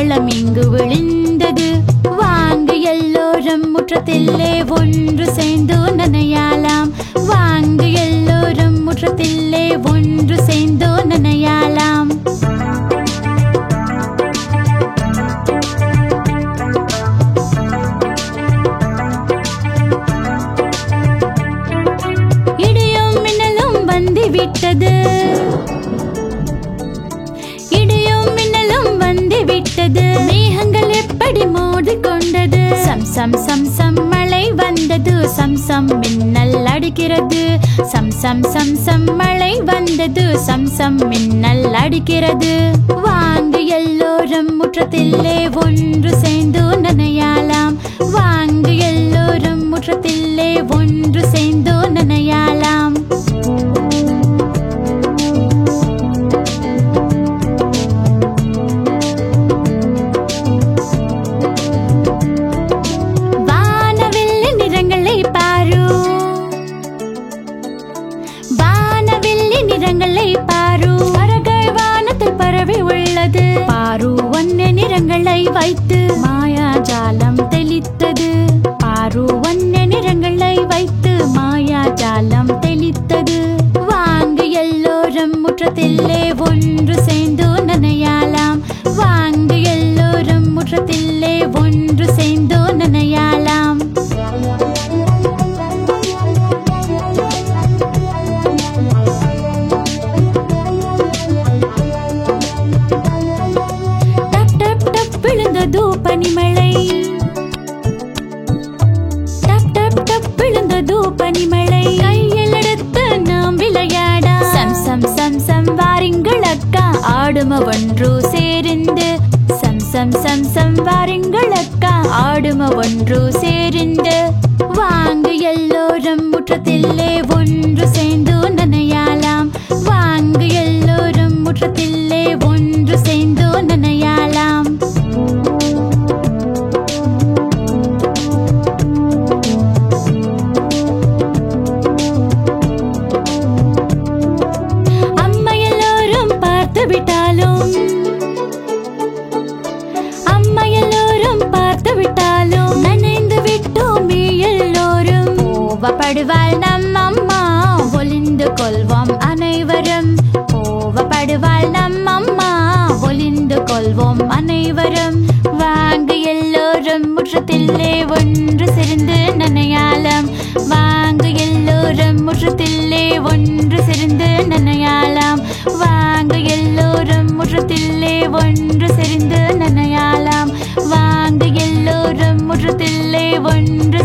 மங்களம் இங்கு விழுந்தது. வாங்கு எல்லோரும் முற்றத்திலே ஒன்று சேர்ந்து நனையாலாம். வாங்கு எல்லோரும் முற்றத்திலே ஒன்று சேர்ந்து நனையாலாம். இடியும் மின்னலும் வந்துவிட்டது. இடியும் மின்னலும் வந்துவிட்டது. மேகங்கள் எப்படி மோதிக்கொண்டது. சம் சம் சம் சம் மழை வந்தது. சம் சம் மின்னல் அடிக்கிறது. சம் சம் சம் சம் மழை வந்தது. சம் சம் மின்னல் அடிக்கிறது. வாங்கு எல்லோரும் முற்றத்திலே ஒன்று சேர்ந்து நனையாலாம். வாங்கு எல்லோரும் முற்றத்திலே ஒன்று சேர்ந்து நனையாலாம். பாரு வண்ண நிறங்களை வைத்து மாயாஜாலம் தெளித்தது. பாரு வண்ண நிறங்களை வைத்து மாயாஜாலம் தெளித்தது. வாங்கு எல்லோரும் முற்றத்திலே ஒன்று சேர்ந்து நனையாலாம். வாங்கு எல்லோரும் முற்றத்திலே ஒன்று சேர்ந்து நனையாலாம். விழுந்தது பனிமழை. டப் டப் டப் விழுந்தது பனிமழை. கையில் எடுத்து நாம் விளையாட. சம் சம் சம் சம் வாருங்கள் அக்கா ஆடும ஒன்று சேர்ந்து. சம் சம் சம் சம் வாருங்கள் அக்கா ஆடும ஒன்று சேர்ந்து. வாங்கு எல்லோரும் முற்றத்திலே ஒன்று சேர்ந்து நனையாலாம். வாங்கு எல்லோரும் முற்றத்திலே ஒன்று சேர்ந்து நனையாலாம். விட்டாலும் அம்மா எல்லோரும் பார்த்து விட்டாலும் நனைந்து விட்டோமே எல்லோரும். கோவப்படுவாள் நம் அம்மா ஒளிந்து கொள்வோம் அனைவரும். கோவப்படுவாள் நம் அம்மா ஒளிந்து கொள்வோம் அனைவரும். வாங்கு எல்லோரும் முற்றத்திலே ஒன்று சேர்ந்து நனையாலாம். வாங்கு எல்லோரும் முற்றத்திலே ஒன்று சேர்ந்து நனையாலாம். வாங்கு எல்லோரும் முற்றத்திலே ஒன்று சேர்ந்து நனையாலாம். வாங்கு எல்லோரும் முற்றத்திலே ஒன்று